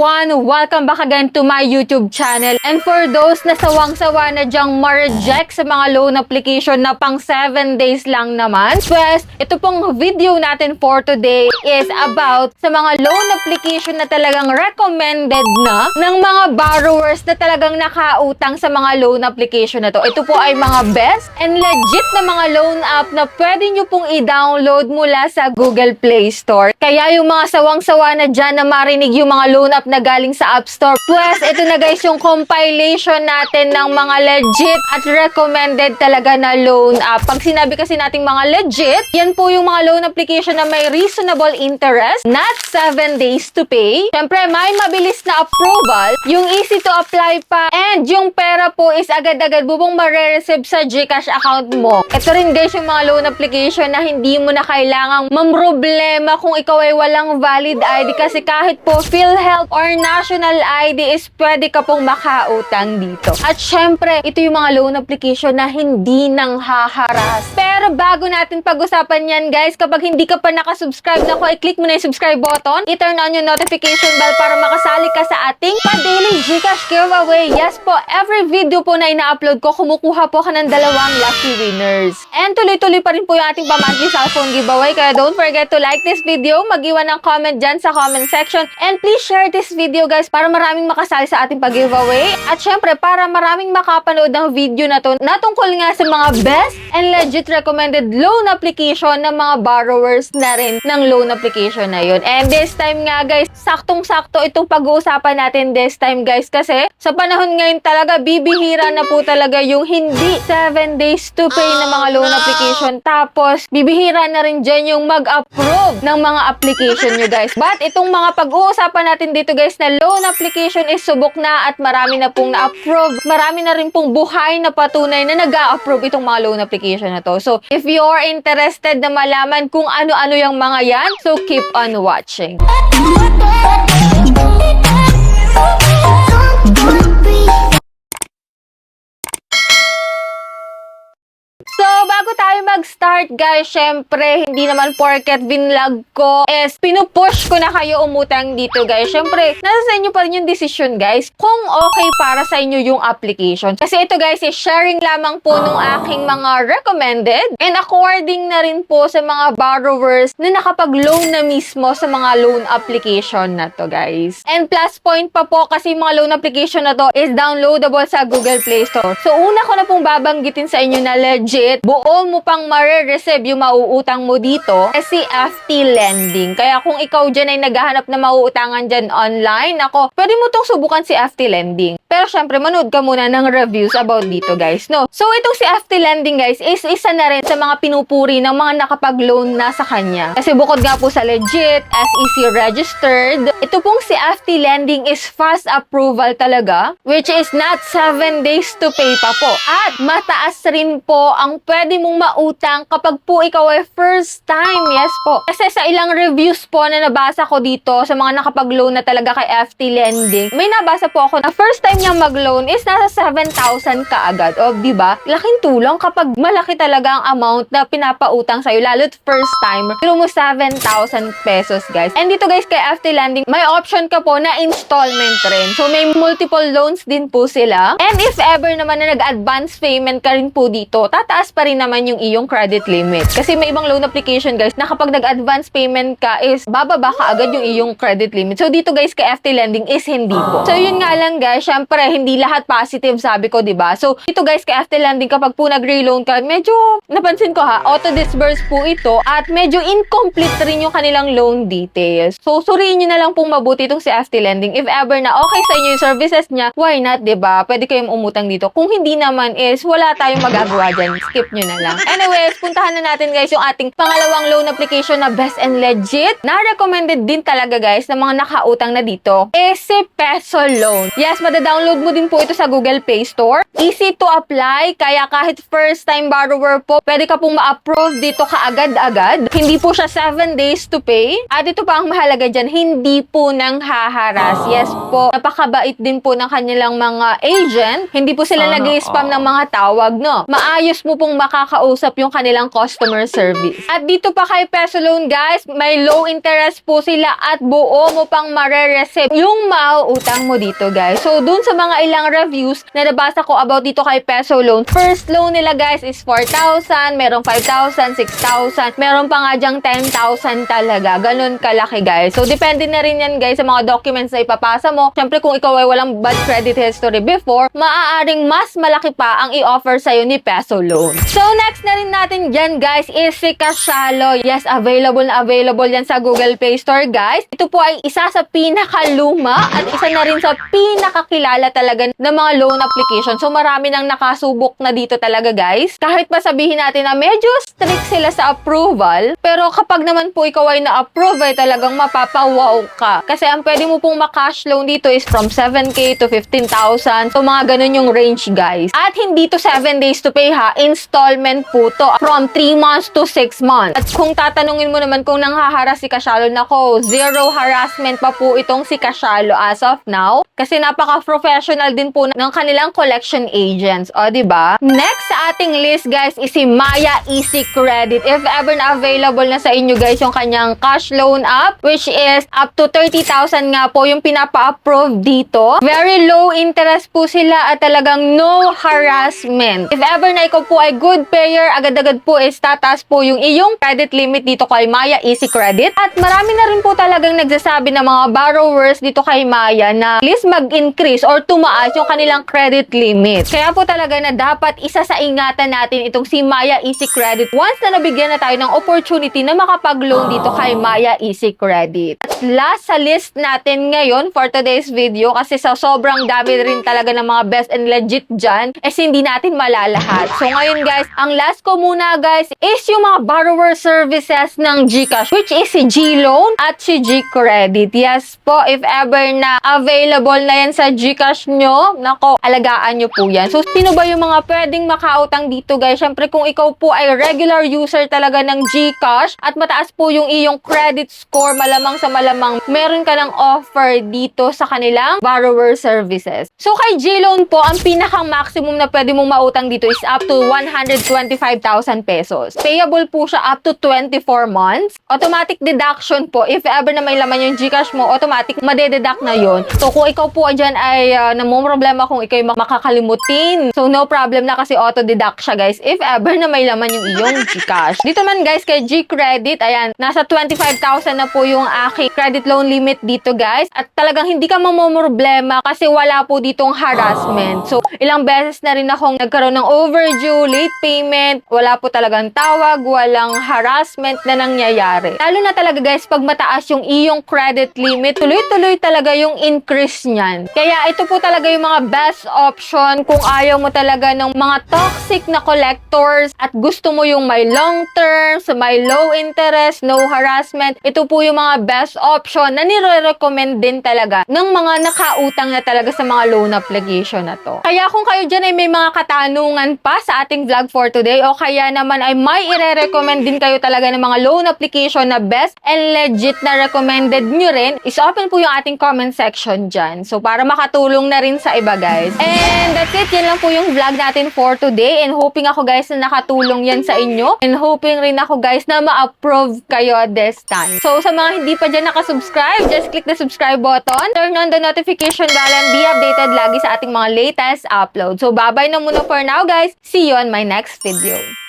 everyone! Welcome back again to my YouTube channel. And for those na sawang-sawa na dyang ma-reject sa mga loan application na pang 7 days lang naman, pues, ito pong video natin for today is about sa mga loan application na talagang recommended na ng mga borrowers na talagang nakautang sa mga loan application na to. Ito po ay mga best and legit na mga loan app na pwede nyo pong i-download mula sa Google Play Store. Kaya yung mga sawang-sawa na dyan na marinig yung mga loan app na galing sa App Store. Plus, ito na guys yung compilation natin ng mga legit at recommended talaga na loan app. Pag sinabi kasi nating mga legit, yan po yung mga loan application na may reasonable interest, not 7 days to pay. Siyempre, may mabilis na approval, yung easy to apply pa, and yung pera po is agad-agad bubong mare-receive sa GCash account mo. Ito rin guys yung mga loan application na hindi mo na kailangang mamroblema kung ikaw ay walang valid ID kasi kahit po PhilHealth or National ID is pwede ka pong makautang dito. At syempre, ito yung mga loan application na hindi nang haharas. Pero bago natin pag-usapan yan guys, kapag hindi ka pa nakasubscribe na ko, i-click mo na yung subscribe button, i-turn on yung notification bell para makasali ka sa ating pa-daily GCash giveaway. Yes po, every video po na ina-upload ko, kumukuha po ka ng 2 lucky winners. And tuloy-tuloy pa rin po yung ating pa-monthly cellphone giveaway, kaya don't forget to like this video, mag-iwan ng comment dyan sa comment section, and please share this video guys para maraming makasali sa ating pag-giveaway. At syempre, para maraming makapanood ng video na to na tungkol nga sa mga best and legit recommended loan application ng mga borrowers na rin ng loan application na yun. And this time nga guys, saktong-sakto itong pag-uusapan natin this time guys kasi sa panahon ngayon talaga bibihira na po talaga yung hindi 7 days to pay na mga loan application. Tapos, bibihira na rin dyan yung mag-approve ng mga application nyo guys. But itong mga pag-uusapan natin dito guys na loan application is subok na at marami na pong na-approve. Marami na rin pong buhay na patunay na nag-a-approve itong mga loan application na to. So, if you're interested na malaman kung ano-ano yung mga yan, so keep on watching. So, bago tayo mag-start guys, syempre, hindi naman porket binlog ko is pinupush ko na kayo umutang dito guys. Syempre, nasa sa inyo pa rin yung decision guys kung okay para sa inyo yung application. Kasi ito guys is sharing lamang po nung aking mga recommended and according na rin po sa mga borrowers na nakapag-loan na mismo sa mga loan application na to guys. And plus point pa po kasi mga loan application na to is downloadable sa Google Play Store. So, una ko na pong babanggitin sa inyo na legit buo mo pang mare-receive yung mauutang mo dito si FT Lending. Kaya kung ikaw dyan ay naghahanap na mauutangan dyan online, ako, pwede mo tong subukan si FT Lending. Pero syempre, manood ka muna ng reviews about dito guys, no? So, itong si FT Lending guys is isa na rin sa mga pinupuri ng mga nakapag-loan na sa kanya. Kasi bukod nga po sa legit, SEC registered, ito pong si FT Lending is fast approval talaga, which is not 7 days to pay pa po. At mataas rin po ang pwede mong mautang kapag po ikaw ay first time. Yes po. Kasi sa ilang reviews po na nabasa ko dito sa mga nakapag-loan na talaga kay FT Lending, may nabasa po ako na first time niyang mag-loan is nasa 7,000 kaagad. O, diba? Laking tulong kapag malaki talaga ang amount na pinapautang sa'yo, lalo't first time. Pero mo 7,000 pesos, guys. And dito, guys, kay FT Lending, may option ka po na installment rin. So, may multiple loans din po sila. And if ever naman na nag-advance payment ka rin po dito, tataas pa rin naman yung iyong credit limit. Kasi may ibang loan application, guys, na kapag nag-advance payment ka is bababa ka agad yung iyong credit limit. So, dito, guys, kay FT Lending is hindi po. So, yun nga lang, guys, syempre, hindi lahat positive, sabi ko, diba? So, dito guys, kay FT Lending, kapag po nag-reloan ka, medyo, napansin ko ha, auto-disburse po ito, at medyo incomplete rin yung kanilang loan details. So, suriin nyo na lang pong mabuti itong si FT Lending. If ever na okay sa inyo yung services niya, why not, diba? Pwede kayong umutang dito. Kung hindi naman is, wala tayong magagawa dyan. Skip nyo na lang. Anyways, puntahan na natin guys yung ating pangalawang loan application na best and legit, na recommended din talaga guys, ng mga nakautang na dito, is si Peso Loan. Yes, madadownload Ma-download mo din po ito sa Google Play Store. Easy to apply, kaya kahit first time borrower po, pwede ka pong ma-approve dito kaagad-agad. Hindi po siya 7 days to pay. At ito pa ang mahalaga dyan, hindi po nang haharas. Yes po, napakabait din po ng kanilang mga agent. Hindi po sila nag-i-spam ng mga tawag, no? Maayos mo pong makakausap yung kanilang customer service. At dito pa kay Peso Loan, guys, may low interest po sila at buo mo pang mare-receive yung mauutang mo dito, guys. So, dun sa mga ilang reviews na nabasa ko about dito kay Peso Loan, first loan nila, guys, is 4,000, merong 5,000, 6,000, meron pa nga dyang 10,000 talaga. Ganun kalaki, guys. So, depende na rin yan, guys, sa mga documents na ipapasa mo. Siyempre, kung ikaw ay walang bad credit history before, maaaring mas malaki pa ang i-offer sa'yo ni Peso Loan. So, next na rin natin dyan, guys, is si Cashalo. Yes, available na available yan sa Google Play Store, guys. Ito po ay isa sa pinakaluma at isa na rin sa pinakakilala talaga ng mga loan application. So, marami nang nakasubok na dito talaga, guys. Kahit pa sabihin natin na medyo strict sila sa approval, pero kapag naman po ikaw ay na-approve, ay talagang mapapawaw ka. Kasi ang pwede mo pong ma-cash loan dito is from 7K to 15,000. So, mga ganun yung range, guys. At hindi to 7 days to pay, ha. Installment po to. From 3 months to 6 months. At kung tatanungin mo naman kung nanghaharas si Cashalo, nako, zero harassment pa po itong si Cashalo as of now. Kasi napaka-professional din po ng kanilang collection agents. O, diba? Next sa ating list, guys, is si Maya Easy Credit. If ever na available na sa inyo, guys, yung kanyang cash loan app, which is up to 30,000 nga po yung pinapa-approve dito. Very low interest po sila at talagang no harassment. If ever na ikaw po ay good payer, agad-agad po is tataas po yung iyong credit limit dito kay Maya Easy Credit. At marami na rin po talagang nagsasabi ng mga borrowers dito kay Maya na please mag-increase or tumaas yung kanilang credit limit. Kaya po talaga na dapat isa sa ingatan natin itong si Maya Easy Credit once na nabigyan na tayo ng opportunity na makapag-loan dito kay Maya Easy Credit. At last sa list natin ngayon for today's video, kasi sa sobrang dami rin talaga ng mga best and legit dyan, hindi natin malalahat. So ngayon, guys, ang last ko muna, guys, is yung mga borrower services ng GCash, which is si GLoan at si GCredit. Yes po, if ever na available na yan sa GCash nyo, nako, alagaan nyo po yan. So, sino ba yung mga pwedeng makautang dito, guys? Syempre, kung ikaw po ay regular user talaga ng GCash at mataas po yung iyong credit score, malamang sa malamang, meron ka ng offer dito sa kanilang borrower services. So, kay GLoan po, ang pinaka-maximum na pwede mong mautang dito is up to 125,000 pesos. Payable po siya up to 24 months. Automatic deduction po. If ever na may laman yung GCash mo, automatic madededuct na yon. So, kung ikaw po dyan ay namumroblema kung ikaw makakalimutin, so no problem na kasi auto-deduct siya, guys, if ever na may laman yung iyong GCash. Dito man, guys, kay GCredit, ayan, nasa 25,000 na po yung aking credit loan limit dito, guys. At talagang hindi ka mamumroblema kasi wala po ditong harassment. So, ilang beses na rin akong nagkaroon ng overdue, late payment, wala po talagang tawag, walang harassment na nangyayari. Lalo na talaga, guys, pag mataas yung iyong credit limit, tuloy-tuloy talaga yung increase niyan. Kaya ito po talaga yung mga best option kung ayaw mo talaga ng mga toxic na collectors at gusto mo yung may long term, may low interest, no harassment. Ito po yung mga best option na nire-recommend din talaga ng mga nakautang na talaga sa mga loan application na to. Kaya kung kayo dyan ay may mga katanungan pa sa ating vlog for today o kaya naman ay may ire-recommend din kayo talaga ng mga loan application na best and legit na recommended nyo rin, is open po yung ating comment section dyan. So, para makatulong na rin sa iba, guys. And that's it. Yan lang po yung vlog natin for today. And hoping ako, guys, na nakatulong yan sa inyo. And hoping rin ako, guys, na ma-approve kayo this time. So, sa mga hindi pa dyan nakasubscribe, just click the subscribe button. Turn on the notification bell and be updated lagi sa ating mga latest upload. So, bye-bye na muna for now, guys. See you on my next video.